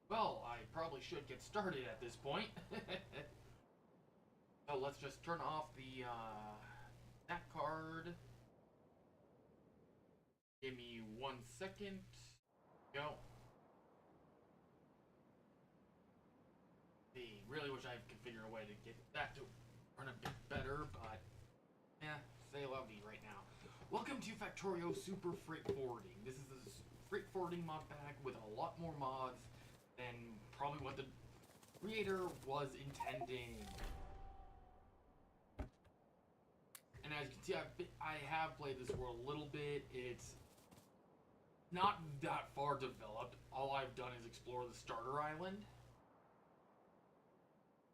Well, I probably should get started at this point. So let's just turn off the that card. Give me 1 second. Go. See, really wish I could figure a way to get that to run a bit better, but yeah, say lovely right now. Welcome to Factorio Super Freight Forwarding. This is a freight forwarding mod pack with a lot more mods than probably what the creator was intending. And as you can see, I have played this world a little bit. It's not that far developed. All I've done is explore the starter island.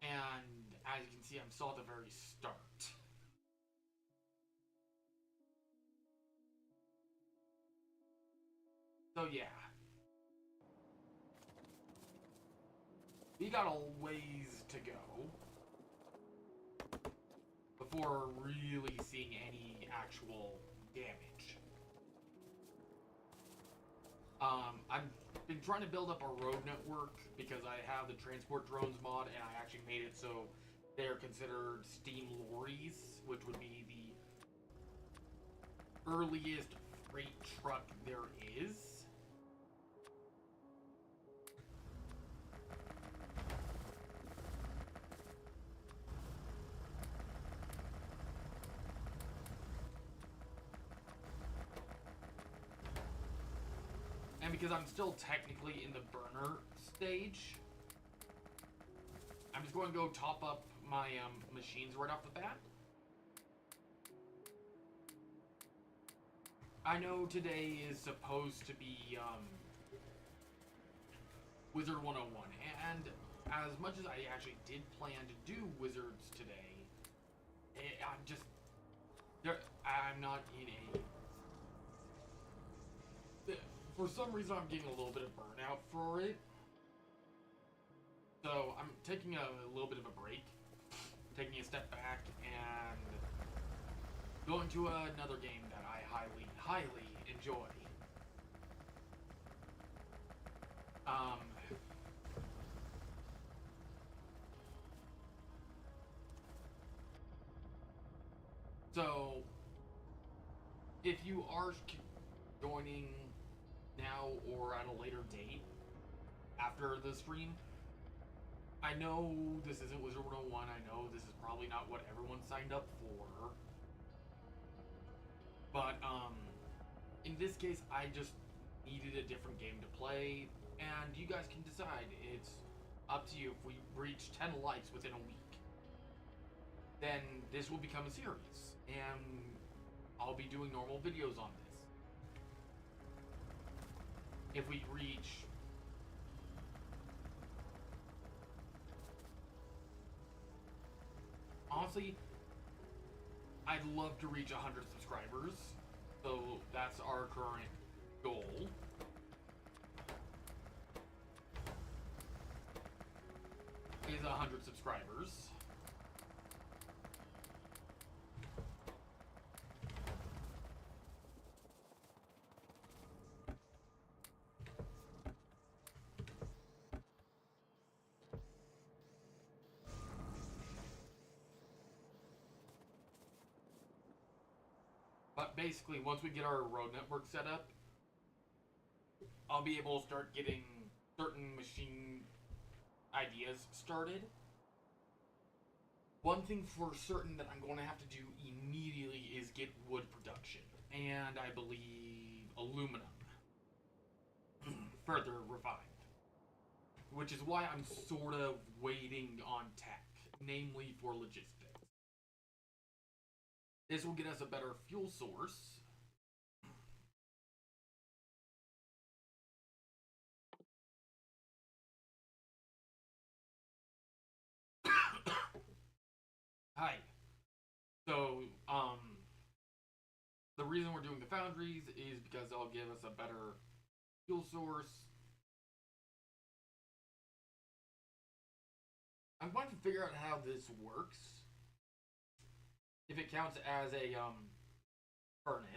And as you can see, I'm still at the very start. So yeah. We got a ways to go before really seeing any actual damage. I've been trying to build up a road network because I have the transport drones mod and I actually made it so they're considered steam lorries, which would be the earliest freight truck there is. And because I'm still technically in the burner stage, I'm just going to go top up my machines right off the bat. I know today is supposed to be Wizard 101, and as much as I actually did plan to do Wizards today, I'm just I'm not in a. For some reason, I'm getting a little bit of burnout for it. So I'm taking a little bit of a break, taking a step back, and going to another game that I highly, highly enjoy. Um, so if you are joining now or at a later date after the stream, I know this isn't Wizard 101. I know this is probably not what everyone signed up for. But in this case, I just needed a different game to play, and you guys can decide. It's up to you. If we reach 10 likes within a week, then this will become a series, and I'll be doing normal videos on this. If we reach honestly, I'd love to reach 100 subscribers. So that's our current goal. Is 100 subscribers. But basically, once we get our road network set up, I'll be able to start getting certain machine ideas started. One thing for certain that I'm going to have to do immediately is get wood production, and I believe aluminum further refined. Which is why I'm sort of waiting on tech, namely for logistics. This will get us a better fuel source. Hi. So, the reason we're doing the foundries is because they'll give us a better fuel source. I'm going to figure out how this works. If it counts as a furnace.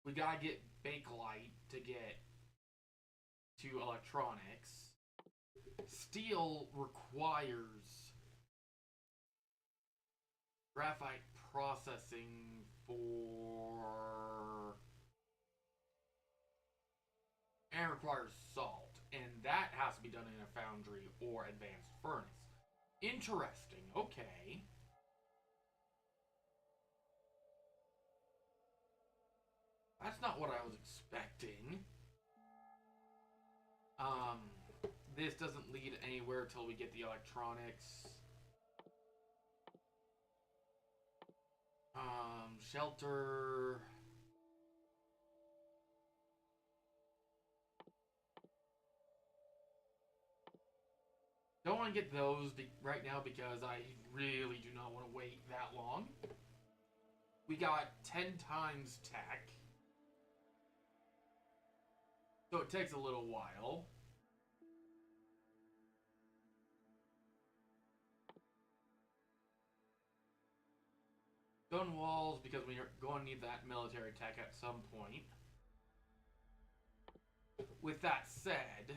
We gotta get Bakelite to get to electronics. Steel requires graphite processing for... and requires salt. And that has to be done in a foundry or advanced furnace. Interesting, okay. That's not what I was expecting. This doesn't lead anywhere till we get the electronics. Shelter. Don't want to get those right now because I really do not want to wait that long. We got 10 times tech. So it takes a little while. Stone walls, because we're going to need that military tech at some point. With that said,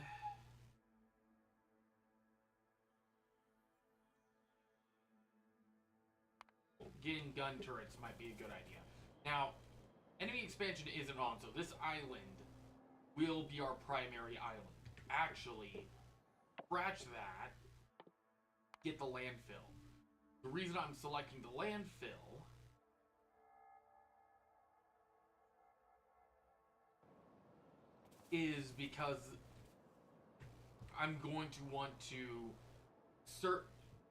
getting gun turrets might be a good idea. Now, enemy expansion isn't on, so this island will be our primary island. Actually, scratch that, get the landfill. The reason I'm selecting the landfill is because I'm going to want to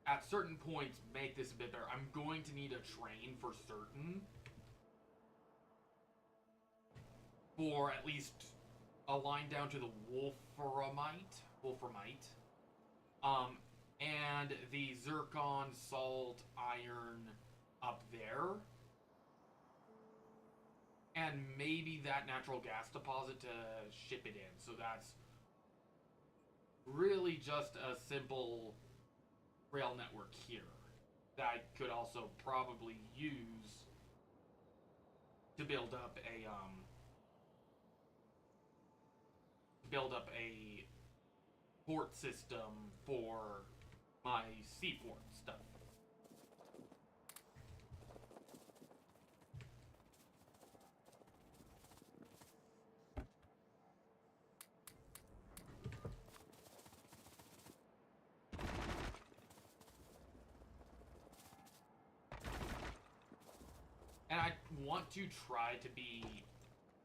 at certain points make this a bit better. I'm going to need a train for certain for at least a line down to the Wolframite, and the Zircon, Salt, Iron up there. And maybe that natural gas deposit to ship it in. So that's really just a simple rail network here that I could also probably use to build up a port system for my seaport stuff. And I want to try to be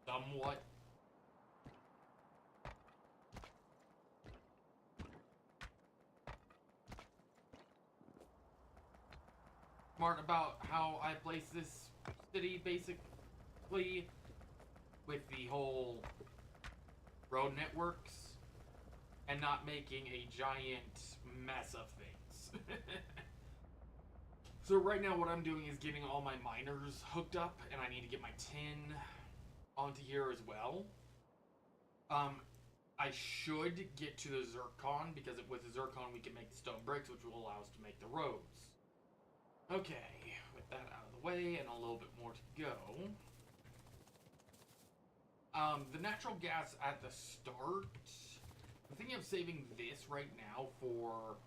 somewhat smart about how I place this city, basically, with the whole road networks, and not making a giant mess of things. So right now what I'm doing is getting all my miners hooked up, and I need to get my tin onto here as well. I should get to the Zircon, because with the Zircon we can make the stone bricks, which will allow us to make the roads. Okay, with that out of the way, and a little bit more to go. The natural gas at the start, I'm thinking of saving this right now to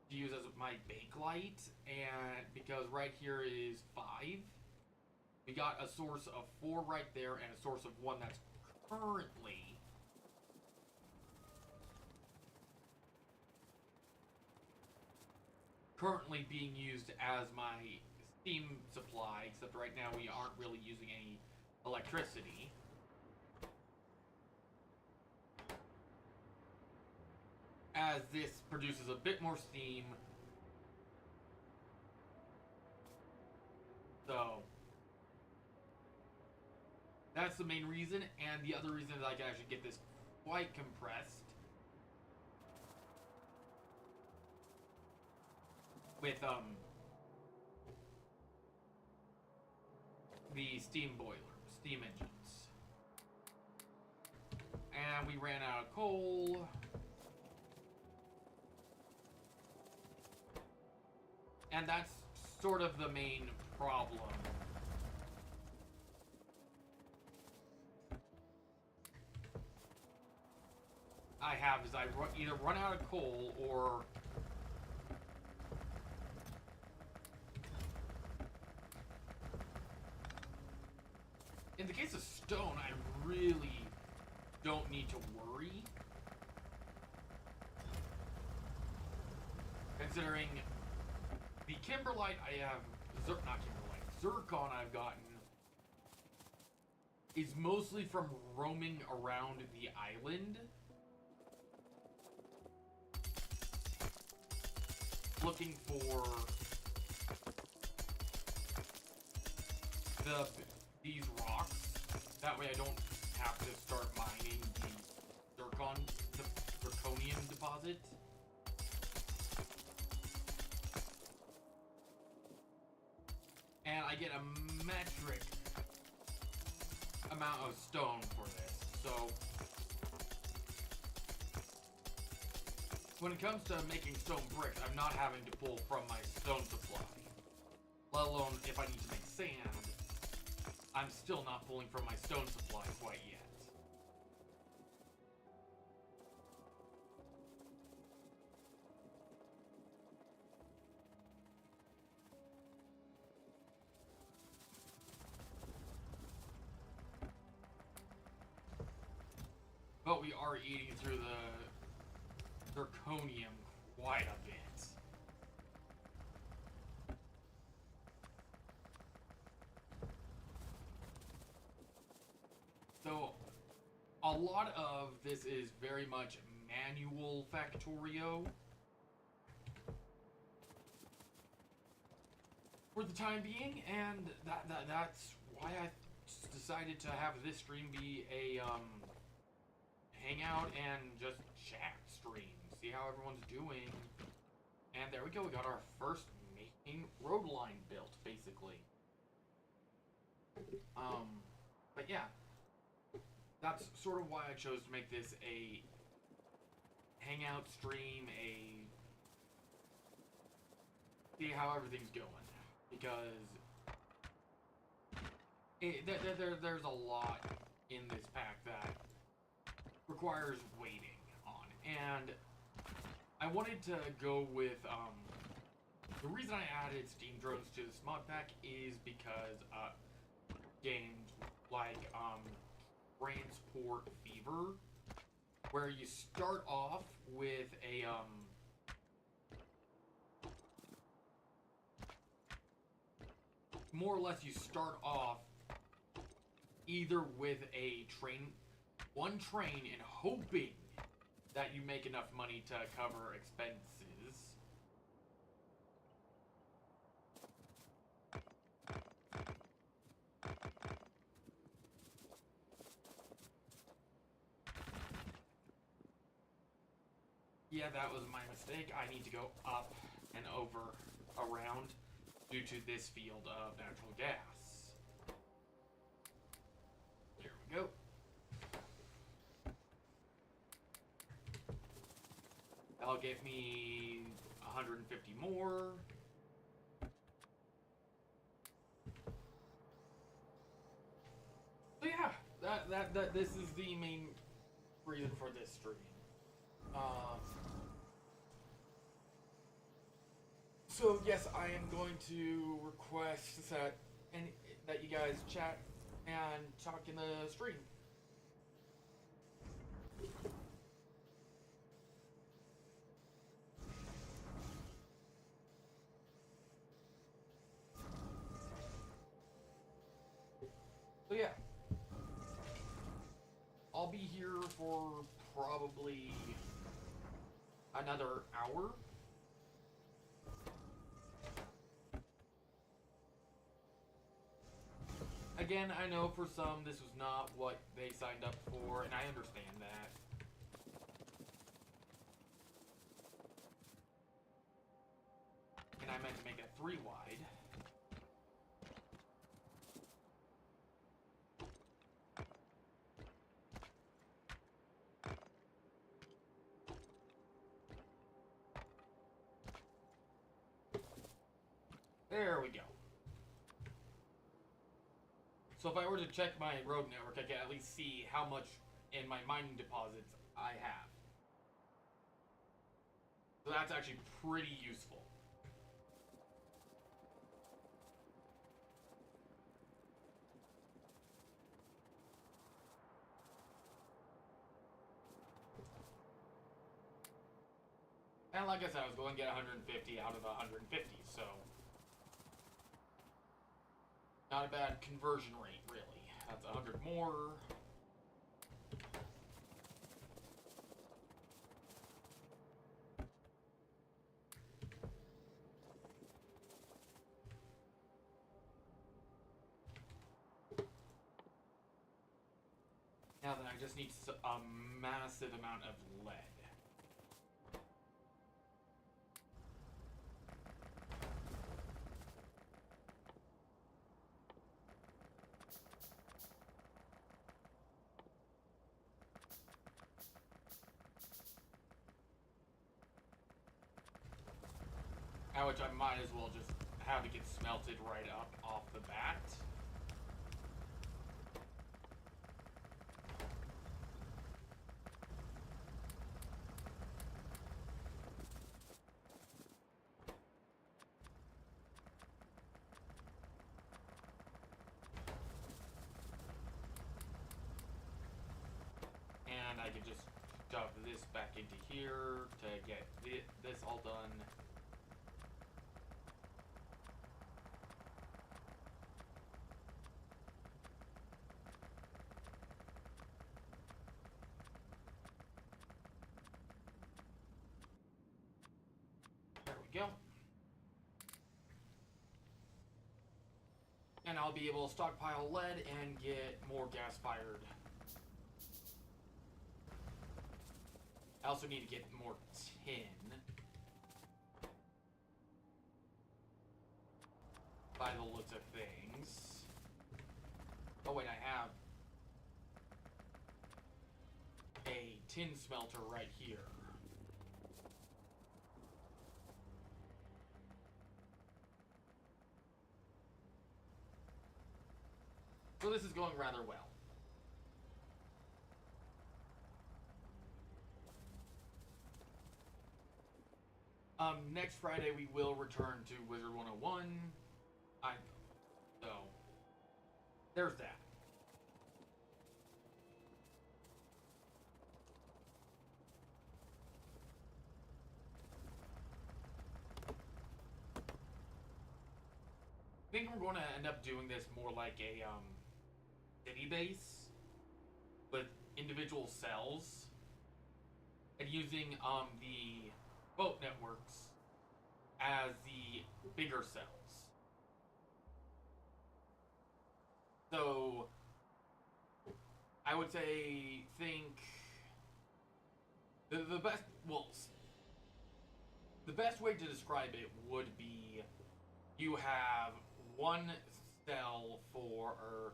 use as my Bakelite, and because right here is 5. We got a source of 4 right there, and a source of 1 that's currently being used as my steam supply, except right now we aren't really using any electricity. As this produces a bit more steam. So that's the main reason, and the other reason is I can actually get this quite compressed with the steam engines. And we ran out of coal. And that's sort of the main problem have is I either run out of coal or in the case of stone, I really don't need to worry. Considering the kimberlite I have, not kimberlite, zircon I've gotten is mostly from roaming around the island, looking for these rocks. That way I don't have to start mining the zirconium deposit. And I get a metric amount of stone for this. So when it comes to making stone bricks, I'm not having to pull from my stone supply. Let alone if I need to make sand, I'm still not pulling from my stone supply quite yet. But we are eating through the zirconium quite a bit. So, a lot of this is very much manual Factorio. For the time being, and that's why I decided to have this stream be a, hangout and just chat stream, see how everyone's doing. And there we go, we got our first main road line built, basically. But yeah, that's sort of why I chose to make this a hangout stream, see how everything's going, because there's a lot in this pack that requires waiting on, and I wanted to go with, the reason I added Steam drones to this mod pack is because, games like, Transport Fever, where you start off with a, more or less you start off either with one train and hoping that you make enough money to cover expenses. Yeah, that was my mistake. I need to go up and over, around, due to this field of natural gas. There we go. That'll get me 150 more. So yeah, this is the main reason for this stream. So yes, I am going to request that you guys chat and talk in the stream. So yeah, I'll be here for probably another hour. Again, I know for some this was not what they signed up for, and I understand that. And I meant to make it 3 wide. There we go. So if I were to check my road network, I can at least see how much in my mining deposits I have. So that's actually pretty useful. And like I said, I was going to get 150 out of 150, so not a bad conversion rate, really. That's 100 more. Now then, I just need a massive amount of lead. Which I might as well just have it get smelted right up off the bat. And I can just shove this back into here to get this all done. Go. And I'll be able to stockpile lead and get more gas-fired. I also need to get more tin. By the looks of things. Oh wait, I have a tin smelter right here. So this is going rather well. Next Friday we will return to Wizard 101. So there's that. I think we're going to end up doing this more like a city base with individual cells and using the boat networks as the bigger cells. So I would say think the best, well, the best way to describe it would be you have one cell for, or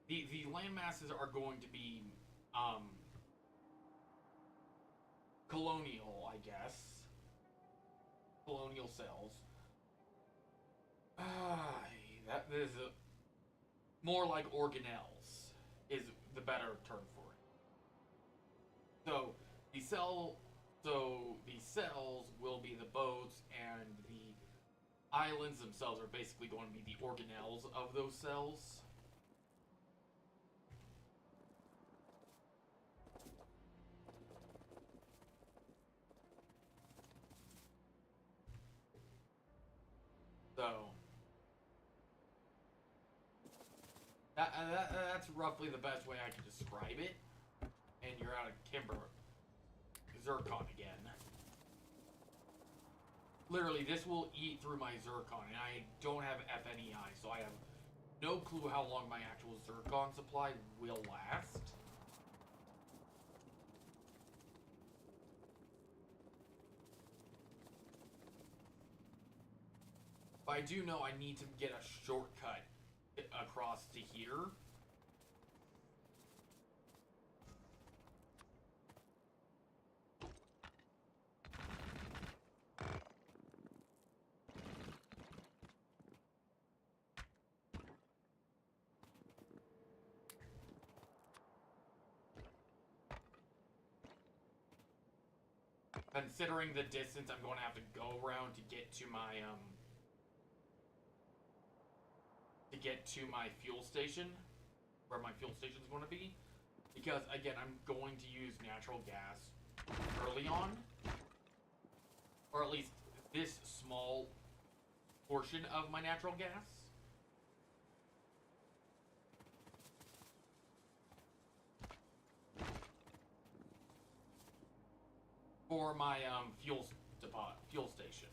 the land masses are going to be colonial, I guess. Colonial cells. That is more like organelles is the better term for it. So the cells will be the boats, and the islands themselves are basically going to be the organelles of those cells. So that's roughly the best way I can describe it. And you're out of timber. Zircon again. Literally, this will eat through my zircon, and I don't have FNEI, so I have no clue how long my actual zircon supply will last. But I do know I need to get a shortcut across to here. Considering the distance I'm going to have to go around to get to my fuel station, where my fuel station is going to be, because again I'm going to use natural gas early on, or at least this small portion of my natural gas. For my fuel station.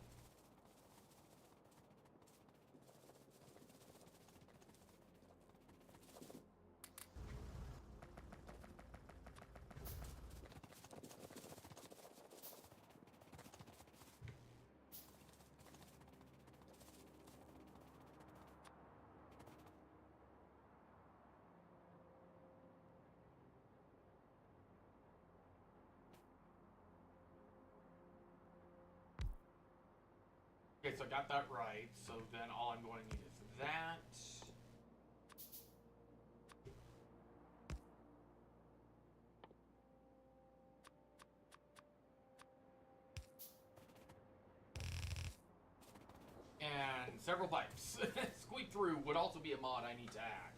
Okay, so I got that right. So then all I'm going to need is that. And several pipes. Squeak through would also be a mod I need to add.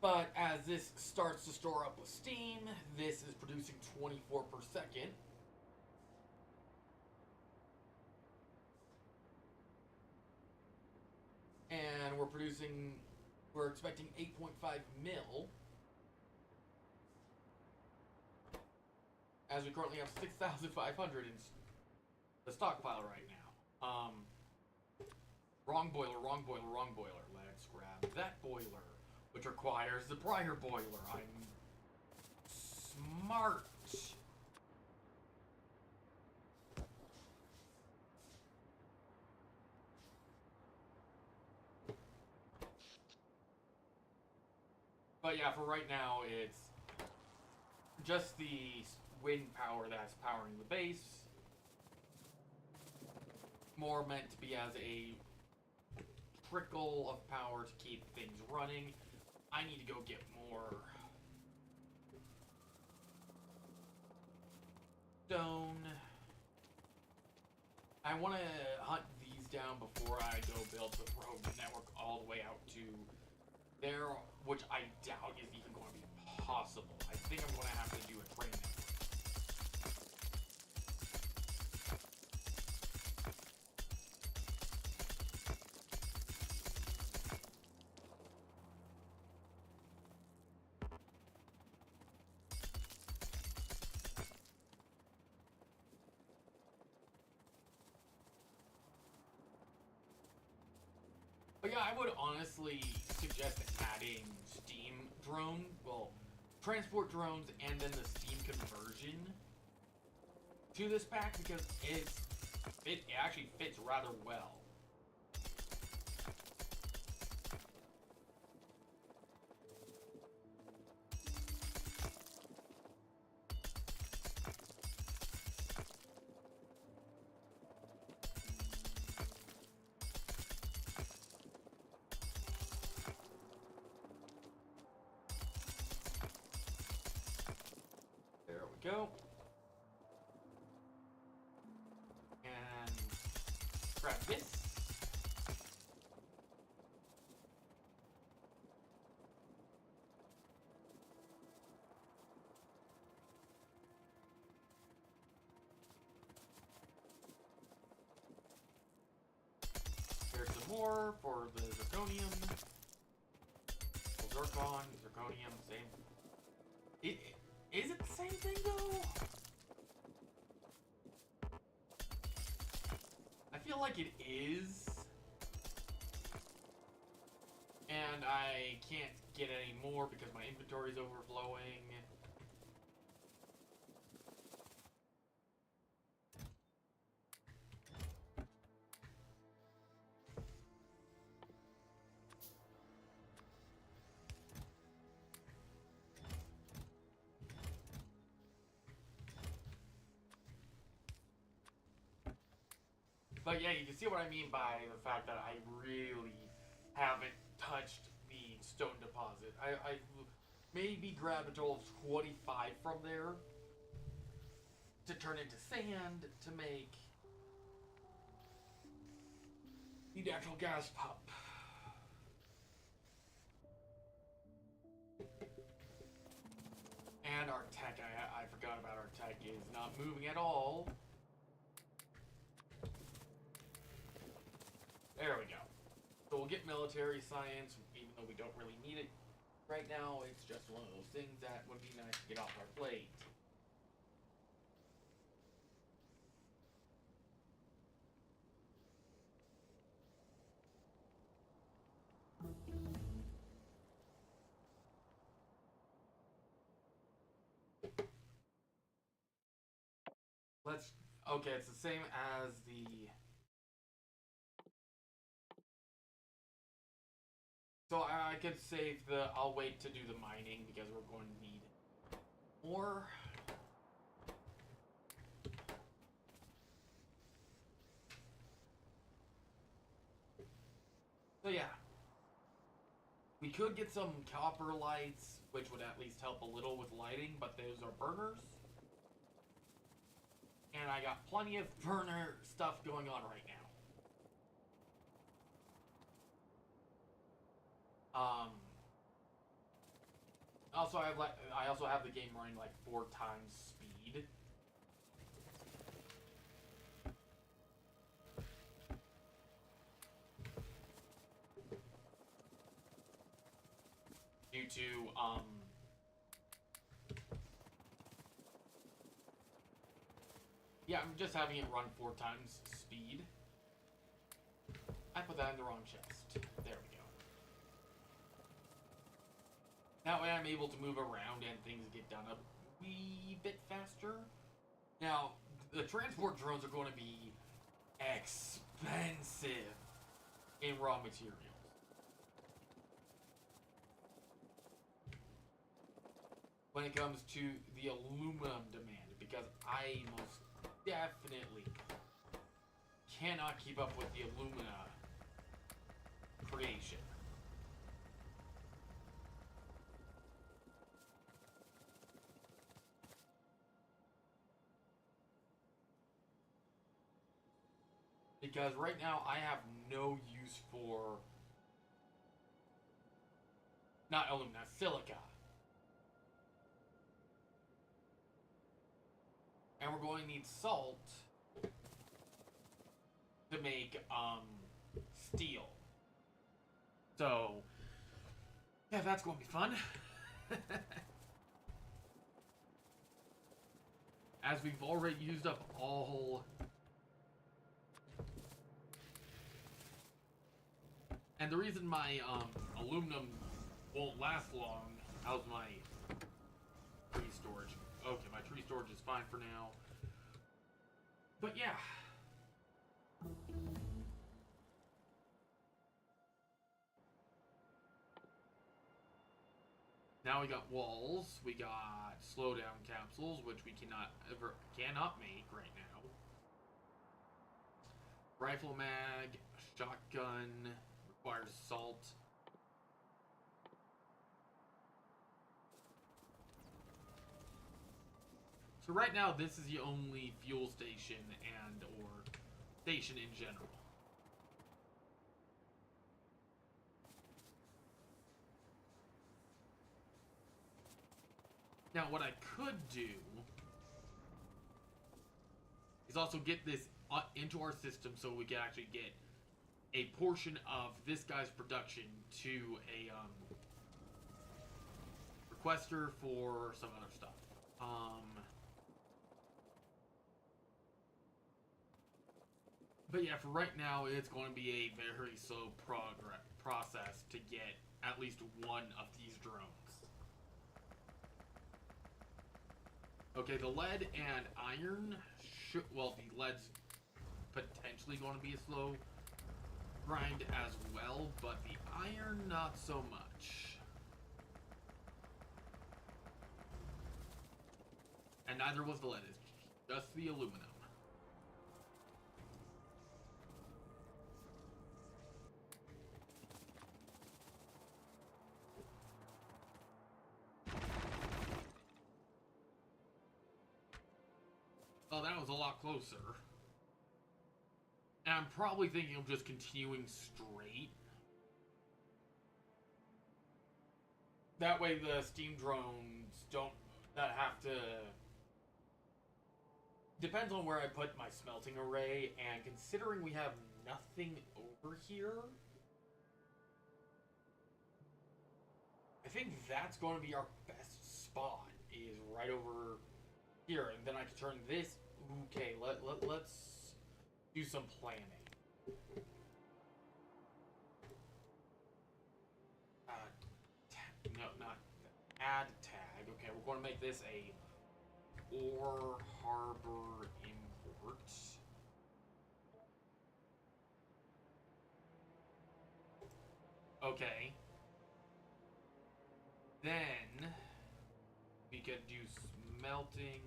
But as this starts to store up with steam, this is producing 24 per second. And we're expecting 8.5 mil. As we currently have 6,500 in the stockpile right now. Wrong boiler. Let's grab that boiler, which requires the prior boiler. I'm smart. But yeah, for right now, it's just the wind power that's powering the base. More meant to be as a trickle of power to keep things running. I need to go get more stone. I want to hunt these down before I go build the road network all the way out to there, which I doubt is even going to be possible. I think I'm going to have to do a train network. But yeah, I would honestly suggest adding steam drone, transport drones, and then the steam conversion to this pack, because it actually fits rather well. There we go. And grab this. There's some more for the zirconium. Zircon, zirconium, same. Is it the same thing though? I feel like it is. And I can't get any more because my inventory is overflowing. But yeah, you can see what I mean by the fact that I really haven't touched the stone deposit. maybe grab a total of 25 from there to turn into sand to make the natural gas pump. And our tech, I forgot about our tech, is not moving at all. There we go. So we'll get military science, even though we don't really need it right now. It's just one of those things that would be nice to get off our plate. Okay, it's the same as the... So I could save the... I'll wait to do the mining because we're going to need more. So yeah. We could get some copper lights, which would at least help a little with lighting, but those are burners. And I got plenty of burner stuff going on right now. Also, I also have the game running like 4 times speed. Due to yeah, I'm just having it run 4 times speed. I put that in the wrong chest. There we go. That way I'm able to move around and things get done a wee bit faster. Now, the transport drones are going to be expensive in raw materials. When it comes to the aluminum demand, because I most definitely cannot keep up with the alumina creation. Because right now I have no use for not alumina, silica. And we're going to need salt to make steel. So yeah, that's going to be fun. As we've already used up all. And the reason my aluminum won't last long, how's my tree storage? Okay, my tree storage is fine for now. But yeah. Now we got walls, we got slowdown capsules, which we cannot make right now. Rifle mag, shotgun, requires salt. So right now, this is the only fuel station or station in general. Now, what I could do is also get this into our system so we can actually get a portion of this guy's production to a requester for some other stuff. But yeah, for right now, it's going to be a very slow process to get at least one of these drones. Okay, the lead and iron well, the lead's potentially going to be a slow grind as well, but the iron, not so much. And neither was the lead, it's just the aluminum. that was a lot closer. And I'm probably thinking of just continuing straight. That way the steam drones don't have to... Depends on where I put my smelting array, and considering we have nothing over here, I think that's going to be our best spot, is right over here. And then I can turn this... Okay, let's do some planning. No, not add tag. Okay, we're going to make this a ore harbor import. Okay. Then we could do smelting.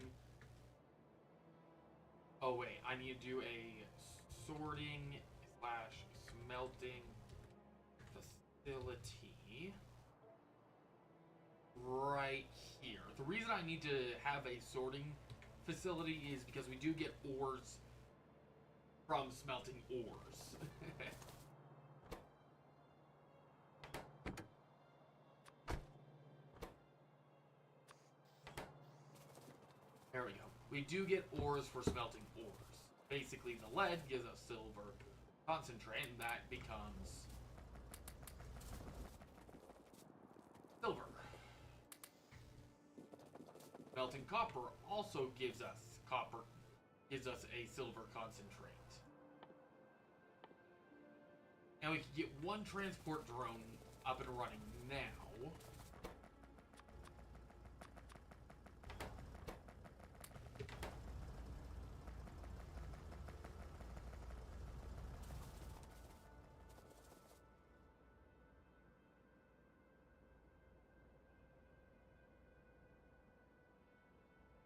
Oh wait, I need to do a sorting / smelting facility right here. The reason I need to have a sorting facility is because we do get ores from smelting ores. There we go. We do get ores for smelting ores. Basically, the lead gives us silver concentrate, and that becomes silver. Melting copper also gives us a silver concentrate. And we can get one transport drone up and running now.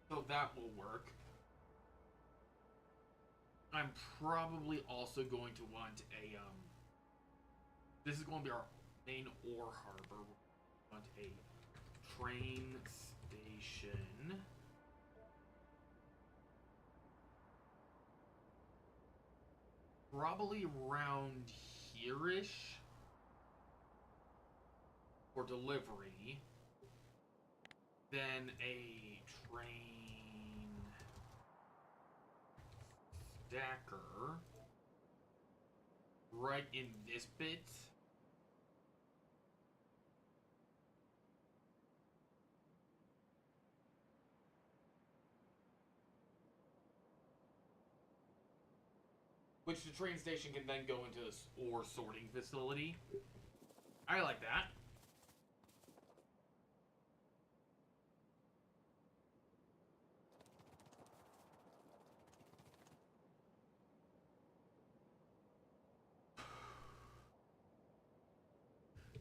So that will work. I'm probably also going to want a, this is going to be our main ore harbor. We want a train station. Probably around here-ish for delivery. Then a train stacker right in this bit. Which the train station can then go into this ore sorting facility. I like that.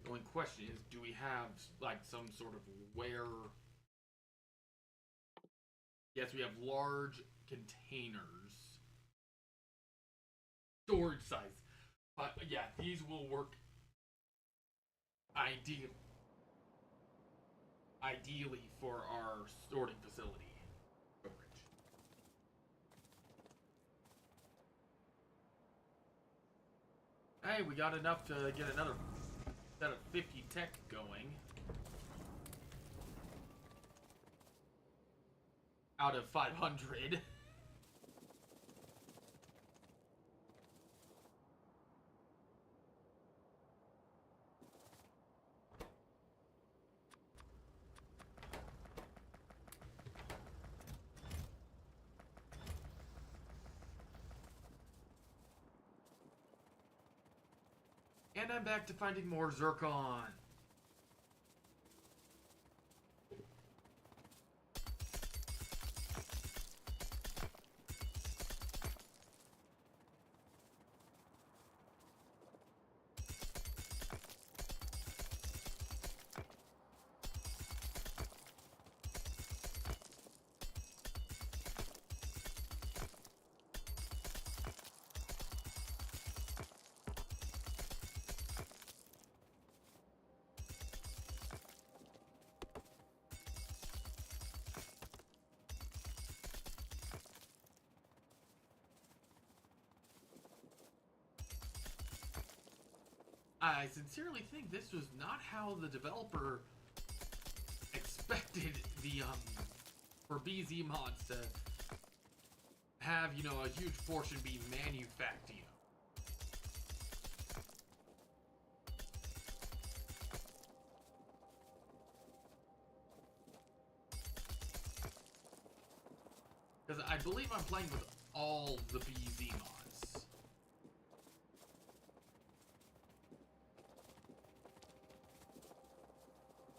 The only question is, do we have like some sort of where? Yes, we have large containers. Storage size. But yeah, these will work ideally for our sorting facility. Hey, we got enough to get another set of 50 tech going. Out of 500. And I'm back to finding more zircon. I sincerely think this was not how the developer expected the, for BZ mods to have, you know, a huge portion be manufactured. Because I believe I'm playing with all the BZ mods.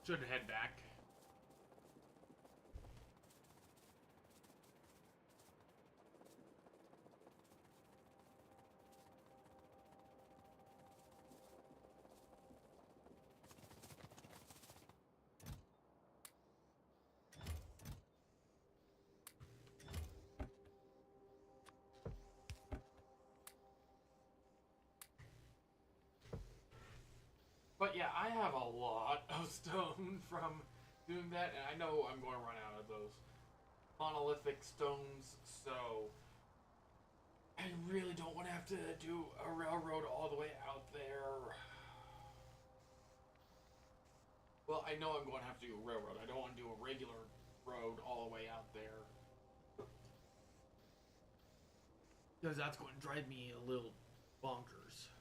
Should head back. But yeah, I have a lot of stone from doing that, and I know I'm going to run out of those monolithic stones, so I really don't want to have to do a railroad all the way out there. Well, I know I'm going to have to do a railroad. I don't want to do a regular road all the way out there, because that's going to drive me a little bonkers.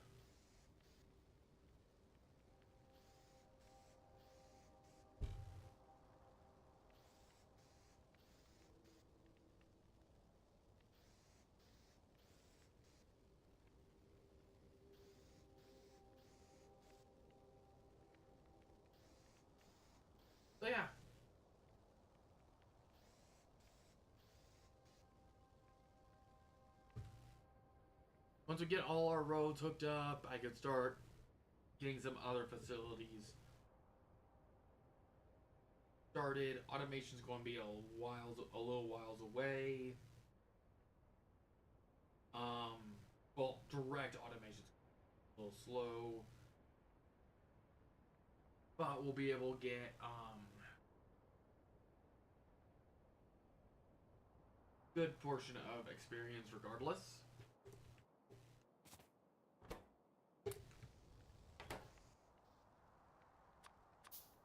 So yeah. Once we get all our roads hooked up, I could start getting some other facilities started. Automation's going to be a little whiles away. Well, direct automation's a little slow, but we'll be able to get good portion of experience regardless.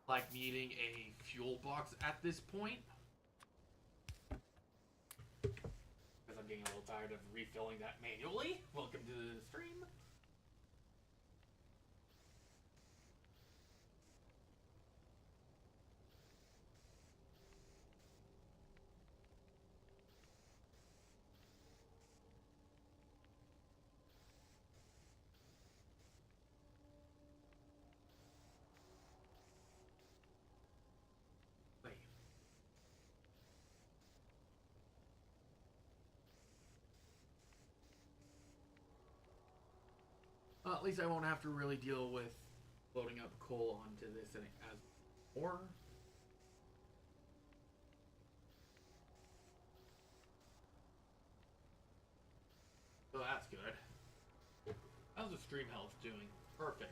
Like needing a fuel box at this point, because I'm getting a little tired of refilling that manually. Welcome to the stream. At least I won't have to really deal with loading up coal onto this and as more. So that's good. How's the stream health doing? Perfect.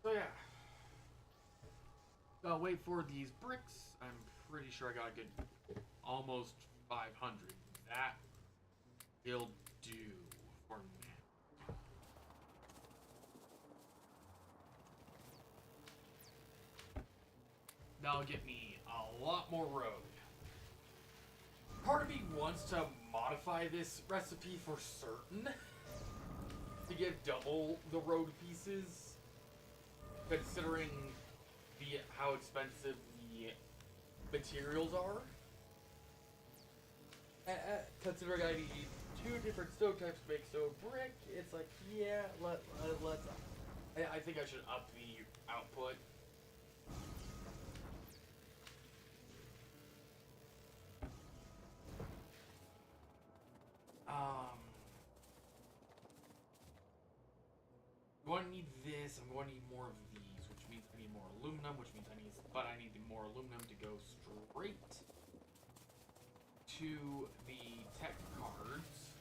So yeah. I'll wait for these bricks. I'm pretty sure I got a good almost 500. That will do for now. That'll get me a lot more road. Part of me wants to modify this recipe for certain to get double the road pieces, considering how expensive the materials are. Considering I need 2 different stove types to make stone brick, it's like, yeah, let's. I think I should up the output. I'm going to need this. I'm going to need more of these, which means I need more aluminum, which means I need more aluminum to go straight to the tech cards.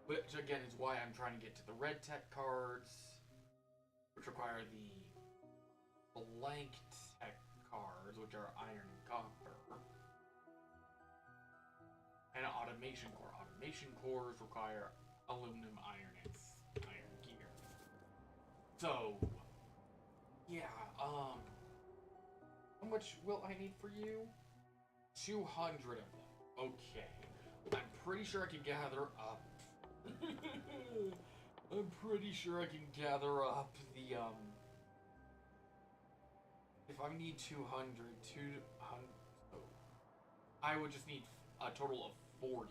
which again is why I'm trying to get to the red tech cards, which require the blank tech cards, which are iron and copper, and an automation core. Automation cores require aluminum, iron, and iron gear. So, yeah, how much will I need for you? 200 of them. Okay. I'm pretty sure I can gather up. I'm pretty sure I can gather up the, if I need 200, oh, I would just need a total of 40.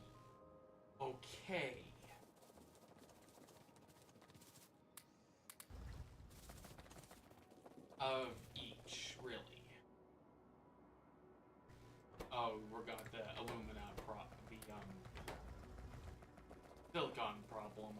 Okay. Of each, really. Oh, we got the alumina silicon problem.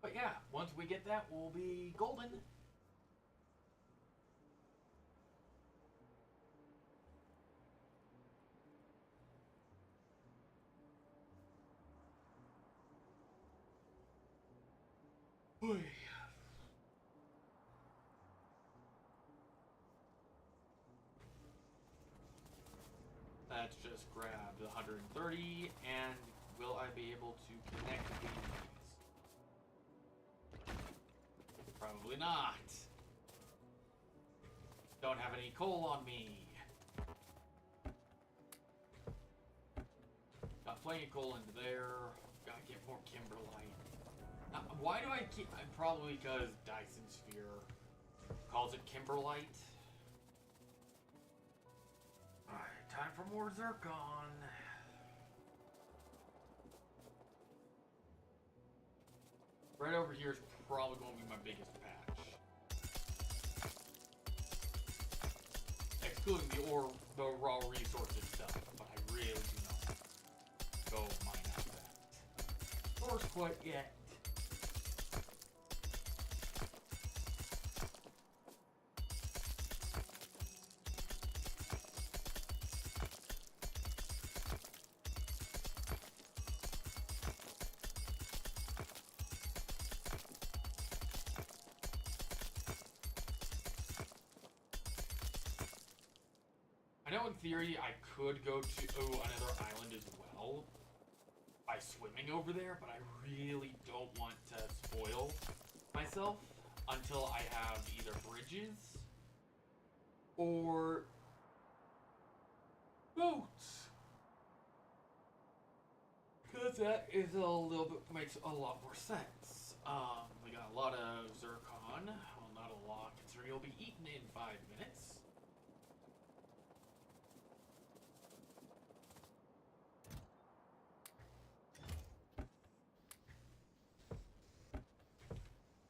But yeah, once we get that, we'll be golden. Oy. Let's just grab the 130, and will I be able to connect these? Probably not. Don't have any coal on me. Got plenty of coal into there. Gotta get more kimberlite. Why do I keep... Probably because Dyson Sphere calls it kimberlite. Alright, time for more zircon. Right over here is probably going to be my biggest patch. Excluding the raw resource itself, but I really do not go mine out that source quite yet. I know in theory I could go to another island as well by swimming over there, but I really don't want to spoil myself until I have either bridges or boats. Because that is a little bit, makes a lot more sense. We got a lot of zircon. Well, not a lot, considering you'll be eaten in 5 minutes.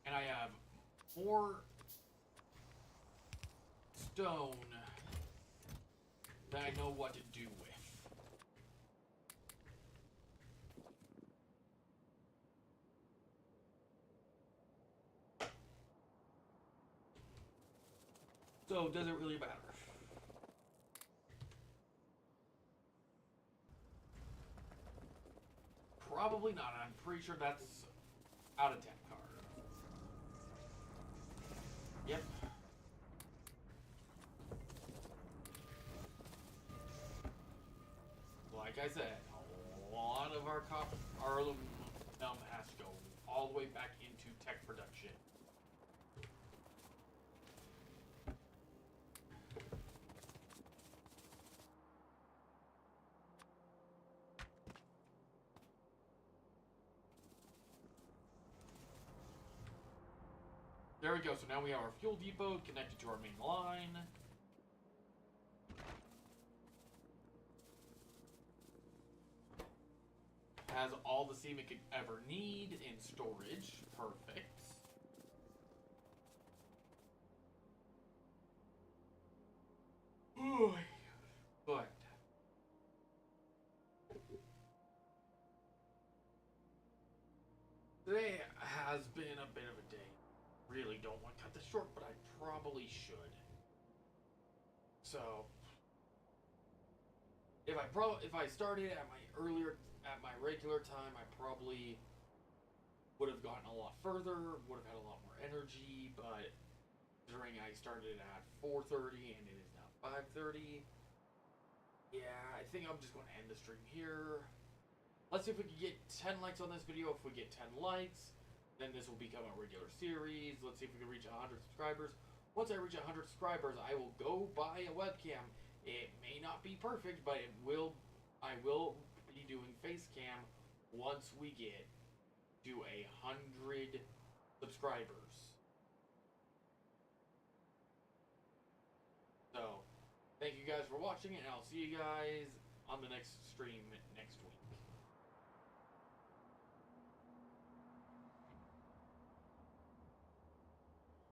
And I have more stone that I know what to do with. So, does it really matter? Probably not. I'm pretty sure that's out of 10 card. Yep. Like I said, a lot of our aluminum has to go all the way back into tech production. There we go, so now we have our fuel depot connected to our main line. Has all the steam it could ever need in storage. Perfect. But today has been a bit of a day. really don't want to cut this short, but I probably should. So, if I started at my regular time, I probably would have gotten a lot further, would have had a lot more energy, but considering I started at 4:30 and it is now 5:30, yeah, I think I'm just going to end the stream here. Let's see if we can get 10 likes on this video. If we get 10 likes, then this will become a regular series. Let's see if we can reach 100 subscribers. Once I reach 100 subscribers, I will go buy a webcam. It may not be perfect, but I will be doing face cam once we get to 100 subscribers. So, thank you guys for watching, and I'll see you guys on the next stream next week.